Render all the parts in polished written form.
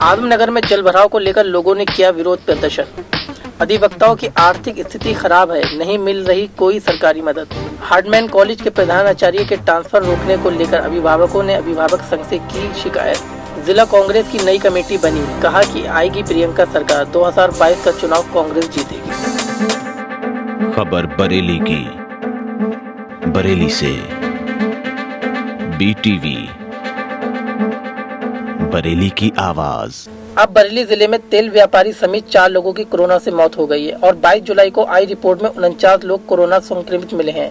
आजमनगर में जलभराव को लेकर लोगों ने किया विरोध प्रदर्शन। अधिवक्ताओं की आर्थिक स्थिति खराब है, नहीं मिल रही कोई सरकारी मदद। हार्डमैन कॉलेज के प्रधानाचार्य के ट्रांसफर रोकने को लेकर अभिभावकों ने अभिभावक संघ से की शिकायत। जिला कांग्रेस की नई कमेटी बनी, कहा कि आएगी प्रियंका सरकार, 2022 का चुनाव कांग्रेस जीतेगी। खबर बरेली की, बरेली से BTV, बरेली की आवाज। अब बरेली जिले में तेल व्यापारी समेत 4 लोगों की कोरोना से मौत हो गई है और 22 जुलाई को आई रिपोर्ट में 49 लोग कोरोना संक्रमित मिले हैं।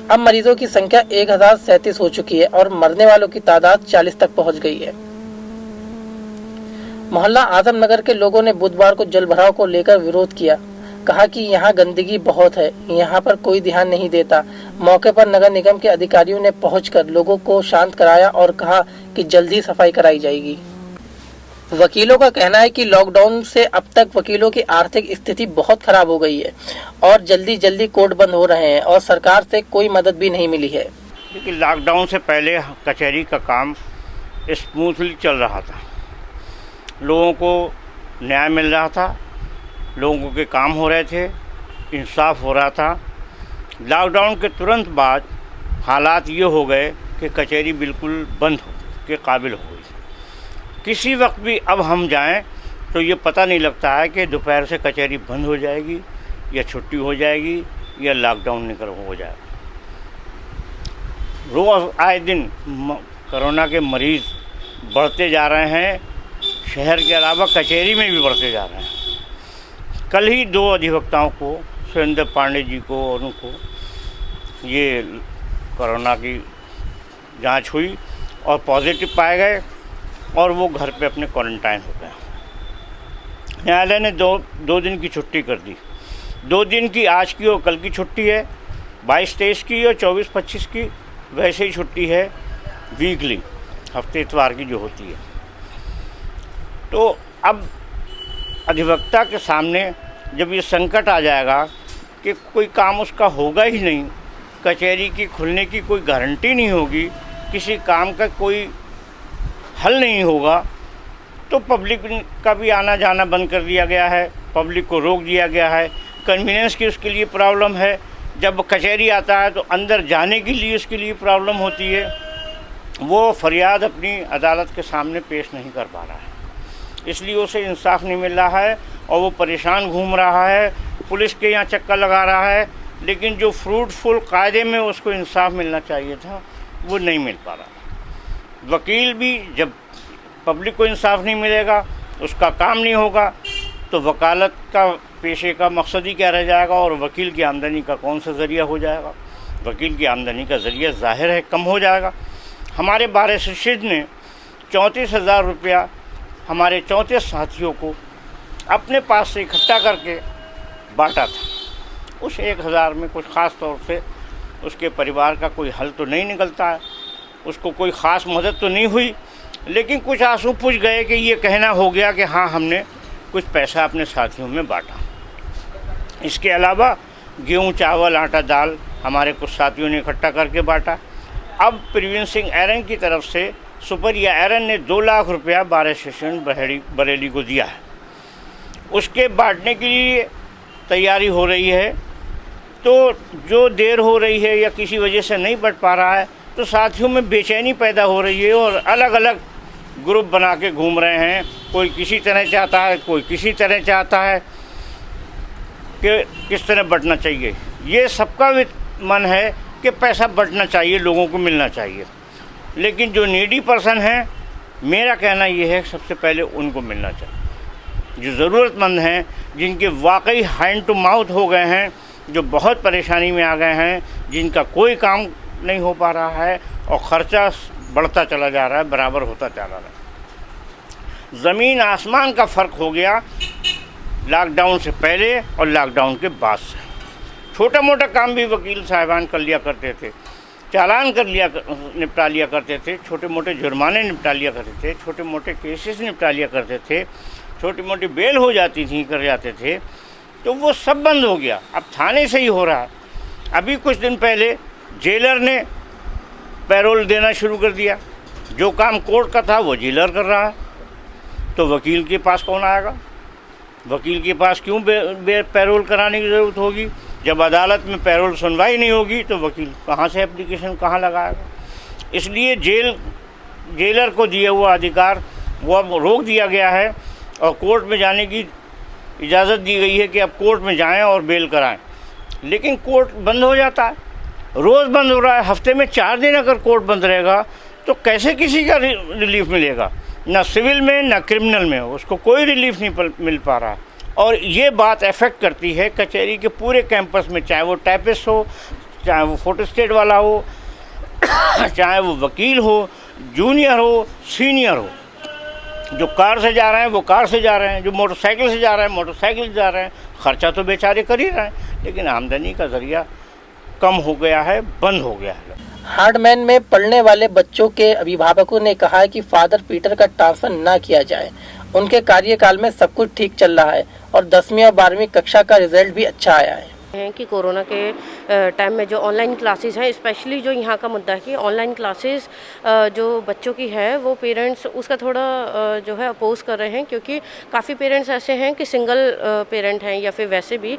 अब मरीजों की संख्या 1037 हो चुकी है और मरने वालों की तादाद 40 तक पहुंच गई है। मोहल्ला आजमनगर के लोगों ने बुधवार को जलभराव को लेकर विरोध किया। कहा कि यहाँ गंदगी बहुत है, यहाँ पर कोई ध्यान नहीं देता। मौके पर नगर निगम के अधिकारियों ने पहुंचकर लोगों को शांत कराया और कहा कि जल्दी सफाई कराई जाएगी। वकीलों का कहना है कि लॉकडाउन से अब तक वकीलों की आर्थिक स्थिति बहुत खराब हो गई है और जल्दी कोर्ट बंद हो रहे हैं और सरकार से कोई मदद भी नहीं मिली है। क्योंकि लॉकडाउन से पहले कचहरी का काम स्मूथली चल रहा था, लोगों को न्याय मिल रहा था, लोगों के काम हो रहे थे, इंसाफ हो रहा था। लॉकडाउन के तुरंत बाद हालात ये हो गए कि कचहरी बिल्कुल बंद के काबिल हो गई। किसी वक्त भी अब हम जाएं तो ये पता नहीं लगता है कि दोपहर से कचहरी बंद हो जाएगी या छुट्टी हो जाएगी या लॉकडाउन निकल हो जाएगा। रोज़ आए दिन कोरोना के मरीज़ बढ़ते जा रहे हैं, शहर के अलावा कचहरी में भी बढ़ते जा रहे हैं। कल ही 2 अधिवक्ताओं को, सुरेंद्र पांडे जी को और उनको ये कोरोना की जांच हुई और पॉजिटिव पाए गए और वो घर पे अपने क्वारंटाइन हो गए। न्यायालय ने दो दिन की छुट्टी कर दी। 2 दिन की आज की और कल की छुट्टी है, 22-23 की और 24-25 की वैसे ही छुट्टी है वीकली, हफ्ते इतवार की जो होती है। तो अब अधिवक्ता के सामने जब ये संकट आ जाएगा कि कोई काम उसका होगा ही नहीं, कचहरी की खुलने की कोई गारंटी नहीं होगी, किसी काम का कोई हल नहीं होगा, तो पब्लिक का भी आना जाना बंद कर दिया गया है, पब्लिक को रोक दिया गया है। कन्वीनियंस की उसके लिए प्रॉब्लम है, जब कचहरी आता है तो अंदर जाने के लिए उसके लिए प्रॉब्लम होती है। वो फरियाद अपनी अदालत के सामने पेश नहीं कर पा रहा है, इसलिए उसे इंसाफ नहीं मिल रहा है और वो परेशान घूम रहा है, पुलिस के यहाँ चक्कर लगा रहा है, लेकिन जो फ्रूटफुल कायदे में उसको इंसाफ मिलना चाहिए था वो नहीं मिल पा रहा। वकील भी जब पब्लिक को इंसाफ नहीं मिलेगा, उसका काम नहीं होगा, तो वकालत का पेशे का मकसद ही क्या रह जाएगा और वकील की आमदनी का कौन सा ज़रिया हो जाएगा। वकील की आमदनी का ज़रिया ज़ाहिर है कम हो जाएगा। हमारे बार एसोसिएशन ने 34,000 रुपया हमारे 34 साथियों को अपने पास से इकट्ठा करके बांटा था। उस 1,000 में कुछ ख़ास तौर से उसके परिवार का कोई हल तो नहीं निकलता है, उसको कोई ख़ास मदद तो नहीं हुई, लेकिन कुछ आंसू पूछ गए कि ये कहना हो गया कि हाँ हमने कुछ पैसा अपने साथियों में बांटा। इसके अलावा गेहूँ, चावल, आटा, दाल हमारे कुछ साथियों ने इकट्ठा करके बांटा। अब प्रवीण सिंह एरन की तरफ से सुपरिया एरन ने 2 लाख रुपया बार एसोसिएशन बरेली को दिया है, उसके बांटने के लिए तैयारी हो रही है। तो जो देर हो रही है या किसी वजह से नहीं बढ़ पा रहा है तो साथियों में बेचैनी पैदा हो रही है और अलग अलग ग्रुप बना के घूम रहे हैं। कोई किसी तरह चाहता है, कोई किसी तरह चाहता है कि किस तरह बंटना चाहिए। ये सबका मन है कि पैसा बंटना चाहिए, लोगों को मिलना चाहिए, लेकिन जो नीडी पर्सन है, मेरा कहना ये है सबसे पहले उनको मिलना चाहिए। जो ज़रूरतमंद हैं, जिनके वाकई हैंड टू माउथ हो गए हैं, जो बहुत परेशानी में आ गए हैं, जिनका कोई काम नहीं हो पा रहा है और ख़र्चा बढ़ता चला जा रहा है, बराबर होता चला रहा है। ज़मीन आसमान का फ़र्क हो गया लॉकडाउन से पहले और लॉकडाउन के बाद से। छोटा मोटा काम भी वकील साहिबान कर लिया करते थे, चालान निपटा लिया करते थे, छोटे मोटे जुर्माने निपटा लिया करते थे, छोटे मोटे केसेस निपटा लिया करते थे, छोटी मोटी बेल हो जाती थी, कर जाते थे, तो वो सब बंद हो गया। अब थाने से ही हो रहा है। अभी कुछ दिन पहले जेलर ने पैरोल देना शुरू कर दिया, जो काम कोर्ट का था वो जेलर कर रहा है। तो वकील के पास कौन आएगा? वकील के पास क्यों पैरोल कराने की ज़रूरत होगी? जब अदालत में पैरोल सुनवाई नहीं होगी तो वकील कहाँ से एप्लीकेशन कहाँ लगाएगा? इसलिए जेलर को दिया हुआ अधिकार वो अब रोक दिया गया है और कोर्ट में जाने की इजाज़त दी गई है कि अब कोर्ट में जाएं और बेल कराएं। लेकिन कोर्ट बंद हो जाता है, रोज़ बंद हो रहा है। हफ्ते में 4 दिन अगर कोर्ट बंद रहेगा तो कैसे किसी का रिलीफ मिलेगा? ना सिविल में ना क्रिमिनल में उसको कोई रिलीफ नहीं मिल पा रहा। और ये बात अफेक्ट करती है कचहरी के पूरे कैंपस में, चाहे वो टाइपिस्ट हो, चाहे वो फोटोस्टेट वाला हो, चाहे वो वकील हो, जूनियर हो, सीनियर हो। जो कार से जा रहे हैं वो कार से जा रहे हैं, जो मोटरसाइकिल से जा रहे हैं मोटरसाइकिल से जा रहे हैं। ख़र्चा तो बेचारे कर ही रहे हैं, लेकिन आमदनी का ज़रिया कम हो गया है, बंद हो गया है। हार्डमैन में पढ़ने वाले बच्चों के अभिभावकों ने कहा है कि फादर पीटर का ट्रांसफर न किया जाए। उनके कार्यकाल में सब कुछ ठीक चल रहा है और 10वीं और 12वीं कक्षा का रिजल्ट भी अच्छा आया है। कि कोरोना के टाइम में जो ऑनलाइन क्लासेस हैं, स्पेशली जो यहाँ का मुद्दा है कि ऑनलाइन क्लासेस जो बच्चों की है वो पेरेंट्स उसका थोड़ा जो है अपोज कर रहे हैं, क्योंकि काफ़ी पेरेंट्स ऐसे हैं कि सिंगल पेरेंट हैं या फिर वैसे भी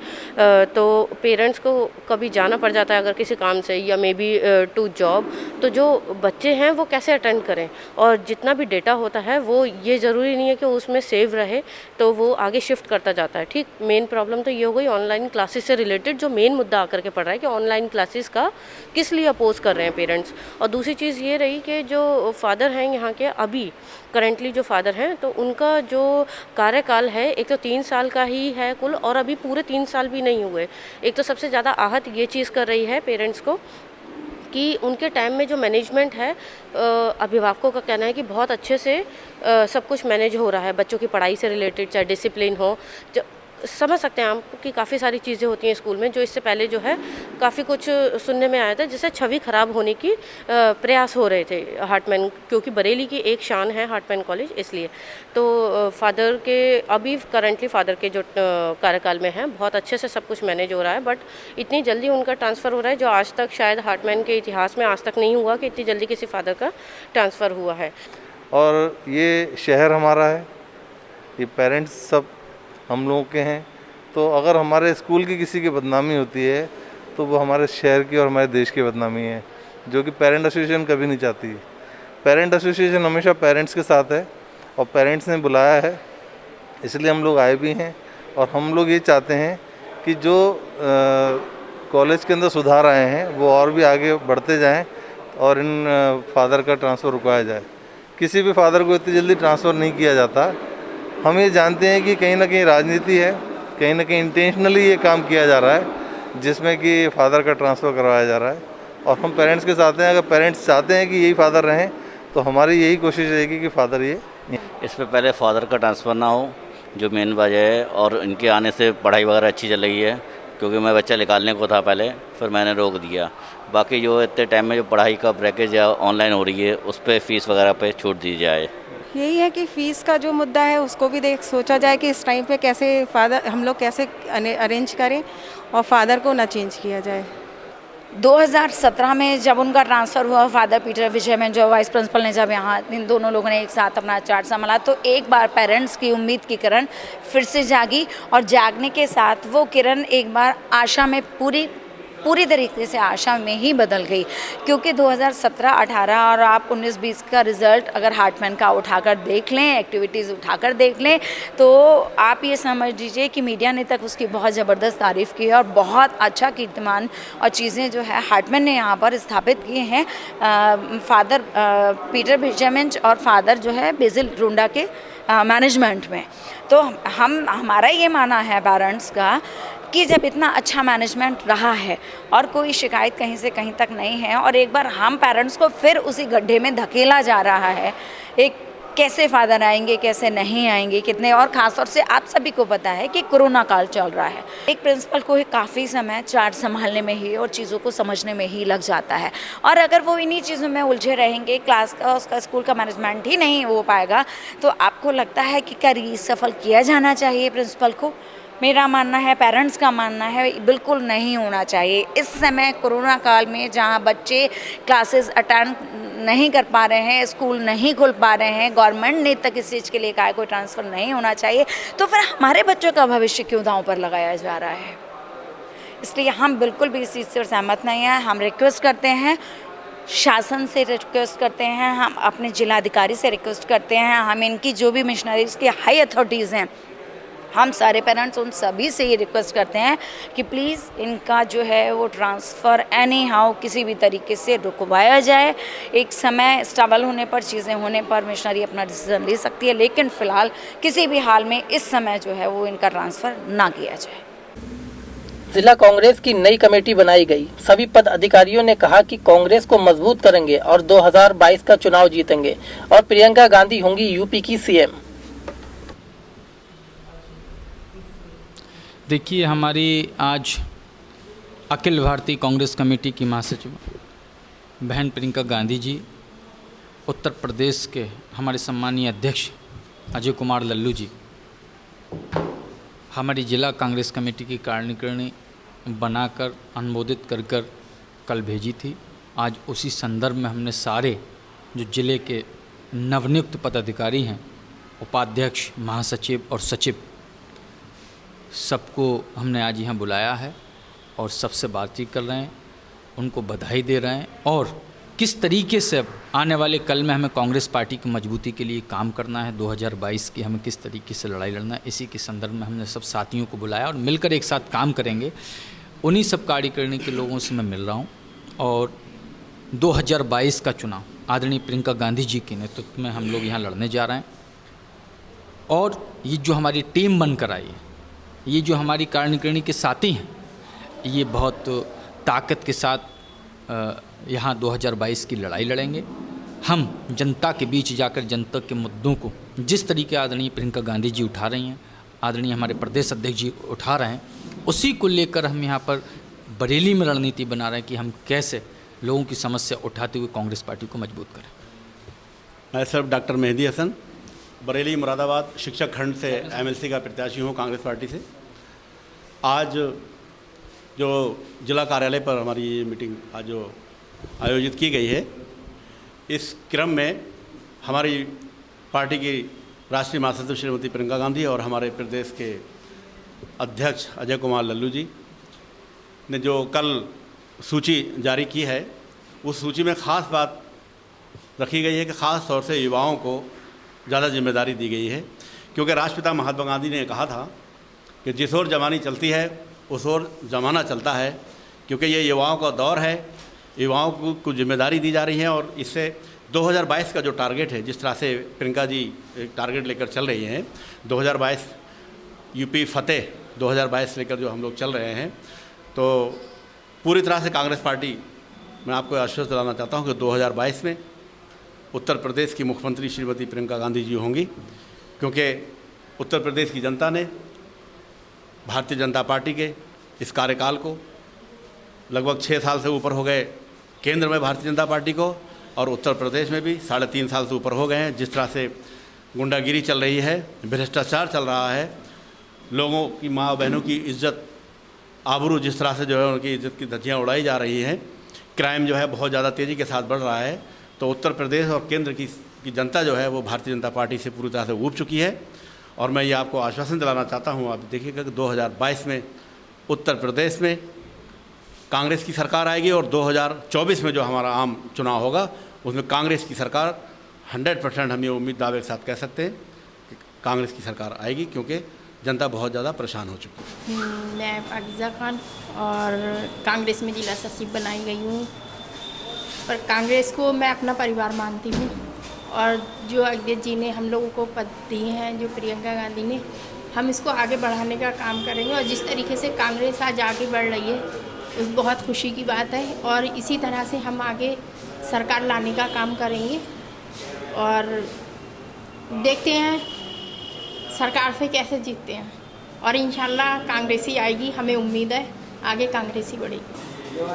तो पेरेंट्स को कभी जाना पड़ जाता है अगर किसी काम से या मे बी टू जॉब, तो जो बच्चे हैं वो कैसे अटेंड करें। और जितना भी डेटा होता है वो ये ज़रूरी नहीं है कि उसमें सेव रहे, तो वो आगे शिफ्ट करता जाता है। ठीक, मेन प्रॉब्लम तो ये हो गई ऑनलाइन क्लासेस से रिलेटेड, जो मेन मुद्दा आकर के पड़ रहा है कि ऑनलाइन क्लासेस का किस लिए अपोज कर रहे हैं पेरेंट्स। और दूसरी चीज़ ये रही कि जो फादर हैं यहाँ के अभी करेंटली जो फादर हैं, तो उनका जो कार्यकाल है एक तो 3 साल का ही है कुल, और अभी पूरे 3 साल भी नहीं हुए। एक तो सबसे ज़्यादा आहत ये चीज़ कर रही है पेरेंट्स को कि उनके टाइम में जो मैनेजमेंट है, अभिभावकों का कहना है कि बहुत अच्छे से सब कुछ मैनेज हो रहा है, बच्चों की पढ़ाई से रिलेटेड, चाहे डिसिप्लिन हो, जो समझ सकते हैं आप कि काफ़ी सारी चीज़ें होती हैं स्कूल में, जो इससे पहले जो है काफ़ी कुछ सुनने में आया था, जिससे छवि ख़राब होने की प्रयास हो रहे थे हार्टमैन, क्योंकि बरेली की एक शान है हार्टमैन कॉलेज, इसलिए। तो फादर के अभी करंटली फादर के जो कार्यकाल में है बहुत अच्छे से सब कुछ मैनेज हो रहा है, बट इतनी जल्दी उनका ट्रांसफ़र हो रहा है जो आज तक शायद हार्टमैन के इतिहास में आज तक नहीं हुआ कि इतनी जल्दी किसी फादर का ट्रांसफ़र हुआ है। और ये शहर हमारा है, ये पेरेंट्स सब हम लोगों के हैं, तो अगर हमारे स्कूल की किसी की बदनामी होती है तो वो हमारे शहर की और हमारे देश की बदनामी है, जो कि पेरेंट एसोसिएशन कभी नहीं चाहती। पेरेंट एसोसिएशन हमेशा पेरेंट्स के साथ है और पेरेंट्स ने बुलाया है, इसलिए हम लोग आए भी हैं। और हम लोग ये चाहते हैं कि जो कॉलेज के अंदर सुधार आए हैं वो और भी आगे बढ़ते जाएं और इन फादर का ट्रांसफ़र रुकवाया जाए। किसी भी फादर को इतनी जल्दी ट्रांसफ़र नहीं किया जाता। हम ये जानते हैं कि कहीं ना कहीं राजनीति है, कहीं ना कहीं इंटेंशनली ये काम किया जा रहा है जिसमें कि फादर का ट्रांसफ़र करवाया जा रहा है। और हम पेरेंट्स के साथ हैं, अगर पेरेंट्स चाहते हैं कि यही फादर रहें तो हमारी यही कोशिश रहेगी कि फादर ये इस पर पहले फादर का ट्रांसफ़र ना हो, जो मेन वजह है। और इनके आने से पढ़ाई वगैरह अच्छी चल रही है, क्योंकि मैं बच्चा निकालने को था पहले, फिर मैंने रोक दिया। बाकी जो इतने टाइम में जो पढ़ाई का पैकेज या ऑनलाइन हो रही है उस पर फ़ीस वगैरह पे छूट दी जाए। यही है कि फ़ीस का जो मुद्दा है उसको भी सोचा जाए कि इस टाइम पे कैसे फादर हम लोग कैसे अरेंज करें और फादर को ना चेंज किया जाए। 2017 में जब उनका ट्रांसफ़र हुआ, फादर पीटर विजयमैन जो वाइस प्रिंसिपल ने जब यहाँ इन दोनों लोगों ने एक साथ अपना चार्ज संभाला, तो एक बार पेरेंट्स की उम्मीद की किरण फिर से जागी और जागने के साथ वो किरण एक बार आशा में पूरी तरीके से आशा में ही बदल गई। क्योंकि 2017, 18 और आप 19, 20 का रिज़ल्ट अगर हार्टमैन का उठाकर देख लें, एक्टिविटीज़ उठाकर देख लें, तो आप ये समझ लीजिए कि मीडिया ने तक उसकी बहुत ज़बरदस्त तारीफ़ की है और बहुत अच्छा कीर्तिमान और चीज़ें जो है हार्टमैन ने यहाँ पर स्थापित किए हैं। फादर पीटर विजयमैन और फादर जो है बेसिल रुंडा के मैनेजमेंट में। तो हमारा ये मानना है पेरेंट्स का कि जब इतना अच्छा मैनेजमेंट रहा है और कोई शिकायत कहीं से कहीं तक नहीं है, और एक बार हम पेरेंट्स को फिर उसी गड्ढे में धकेला जा रहा है, एक कैसे फादर आएंगे कैसे नहीं आएंगे कितने, और ख़ासतौर से आप सभी को पता है कि कोरोना काल चल रहा है। एक प्रिंसिपल को काफ़ी समय चार्ज संभालने में ही और चीज़ों को समझने में ही लग जाता है, और अगर वो इन्हीं चीज़ों में उलझे रहेंगे, क्लास का उसका स्कूल का मैनेजमेंट ही नहीं हो पाएगा, तो आपको लगता है कि क्या सफल किया जाना चाहिए प्रिंसिपल को? मेरा मानना है, पेरेंट्स का मानना है, बिल्कुल नहीं होना चाहिए। इस समय कोरोना काल में जहां बच्चे क्लासेस अटेंड नहीं कर पा रहे हैं, स्कूल नहीं खुल पा रहे हैं, गवर्नमेंट ने तक इस चीज़ के लिए कहा है कोई ट्रांसफ़र नहीं होना चाहिए, तो फिर हमारे बच्चों का भविष्य क्यों दांव पर लगाया जा रहा है? इसलिए हम बिल्कुल भी इस चीज़ से सहमत नहीं हैं। हम रिक्वेस्ट करते हैं, शासन से रिक्वेस्ट करते हैं, हम अपने जिलाधिकारी से रिक्वेस्ट करते हैं, हम इनकी जो भी मिशनरीज़ की हाई अथॉरिटीज़ हैं, हम सारे पेरेंट्स उन सभी से ये रिक्वेस्ट करते हैं कि प्लीज़ इनका जो है वो ट्रांसफ़र एनी हाउ किसी भी तरीके से रुकवाया जाए। एक समय स्टेबल होने पर, चीज़ें होने पर मिशनरी अपना डिसीजन ले सकती है, लेकिन फ़िलहाल किसी भी हाल में इस समय जो है वो इनका ट्रांसफ़र ना किया जाए। जिला कांग्रेस की नई कमेटी बनाई गई। सभी पद अधिकारियों ने कहा कि कांग्रेस को मजबूत करेंगे और 2022 का चुनाव जीतेंगे और प्रियंका गांधी होंगी यूपी की सीएम। देखिए, हमारी आज अखिल भारतीय कांग्रेस कमेटी की महासचिव बहन प्रियंका गांधी जी, उत्तर प्रदेश के हमारे सम्मानीय अध्यक्ष अजय कुमार लल्लू जी, हमारी जिला कांग्रेस कमेटी की कार्यकारिणी बनाकर अनुमोदित कर कल भेजी थी। आज उसी संदर्भ में हमने सारे जो जिले के नवनियुक्त पदाधिकारी हैं, उपाध्यक्ष, महासचिव और सचिव, सबको हमने आज यहाँ बुलाया है और सबसे बातचीत कर रहे हैं, उनको बधाई दे रहे हैं और किस तरीके से अब आने वाले कल में हमें कांग्रेस पार्टी की मजबूती के लिए काम करना है, 2022 की हमें किस तरीके से लड़ाई लड़ना है, इसी के संदर्भ में हमने सब साथियों को बुलाया और मिलकर एक साथ काम करेंगे। उन्हीं सब कार्यकारिणी के लोगों से मैं मिल रहा हूँ और 2022 का चुनाव आदरणीय प्रियंका गांधी जी के नेतृत्व में हम लोग यहाँ लड़ने जा रहे हैं। और ये जो हमारी टीम बनकर आई है, ये जो हमारी कार्यकारिणी के साथी हैं, ये बहुत ताकत के साथ यहाँ 2022 की लड़ाई लड़ेंगे। हम जनता के बीच जाकर जनता के मुद्दों को जिस तरीके आदरणीय प्रियंका गांधी जी उठा रही हैं, आदरणीय हमारे प्रदेश अध्यक्ष जी उठा रहे हैं, उसी को लेकर हम यहाँ पर बरेली में रणनीति बना रहे हैं कि हम कैसे लोगों की समस्या उठाते हुए कांग्रेस पार्टी को मजबूत करें। मैं सर डॉक्टर मेहदी हसन, बरेली मुरादाबाद शिक्षक खंड से एमएलसी का प्रत्याशी हूँ कांग्रेस पार्टी से। आज जो जिला कार्यालय पर हमारी ये मीटिंग आज जो आयोजित की गई है, इस क्रम में हमारी पार्टी की राष्ट्रीय महासचिव श्रीमती प्रियंका गांधी और हमारे प्रदेश के अध्यक्ष अजय कुमार लल्लू जी ने जो कल सूची जारी की है, उस सूची में ख़ास बात रखी गई है कि ख़ास तौर से युवाओं को ज़्यादा जिम्मेदारी दी गई है, क्योंकि राष्ट्रपिता महात्मा गांधी ने कहा था कि जिस ओर जवानी चलती है उस ओर जमाना चलता है, क्योंकि ये युवाओं का दौर है, युवाओं को कुछ जिम्मेदारी दी जा रही है। और इससे 2022 का जो टारगेट है, जिस तरह से प्रियंका जी एक टारगेट लेकर चल रही हैं, 2022 यूपी फतेह 2022 लेकर जो हम लोग चल रहे हैं, तो पूरी तरह से कांग्रेस पार्टी, मैं आपको आश्वस्त दिलाना चाहता हूं कि 2022 में उत्तर प्रदेश की मुख्यमंत्री श्रीमती प्रियंका गांधी जी होंगी, क्योंकि उत्तर प्रदेश की जनता ने भारतीय जनता पार्टी के इस कार्यकाल को, लगभग 6 साल से ऊपर हो गए केंद्र में भारतीय जनता पार्टी को, और उत्तर प्रदेश में भी 3.5 साल से ऊपर हो गए हैं। जिस तरह से गुंडागिरी चल रही है, भ्रष्टाचार चल रहा है, लोगों की माँ बहनों की इज्जत आबरू जिस तरह से जो है उनकी इज्जत की धज्जियाँ उड़ाई जा रही हैं, क्राइम जो है बहुत ज़्यादा तेज़ी के साथ बढ़ रहा है, तो उत्तर प्रदेश और केंद्र की जनता जो है वो भारतीय जनता पार्टी से पूरी तरह से ऊब चुकी है। और मैं ये आपको आश्वासन दिलाना चाहता हूँ, आप देखिएगा कि 2022 में उत्तर प्रदेश में कांग्रेस की सरकार आएगी और 2024 में जो हमारा आम चुनाव होगा उसमें कांग्रेस की सरकार 100% हम ये उम्मीद दावे के साथ कह सकते हैं कि कांग्रेस की सरकार आएगी, क्योंकि जनता बहुत ज़्यादा परेशान हो चुकी है। मैं पाकिज़ा खान और कांग्रेस में जिला सचिव बनाई गई हूँ, पर कांग्रेस को मैं अपना परिवार मानती हूँ और जो अध्यक्ष जी ने हम लोगों को पद दिए हैं, जो प्रियंका गांधी ने, हम इसको आगे बढ़ाने का काम करेंगे। और जिस तरीके से कांग्रेस आज आगे बढ़ रही है उस बहुत खुशी की बात है, और इसी तरह से हम आगे सरकार लाने का काम करेंगे और देखते हैं सरकार से कैसे जीतते हैं, और इंशाल्लाह कांग्रेस ही आएगी, हमें उम्मीद है आगे कांग्रेस ही बढ़ेगी।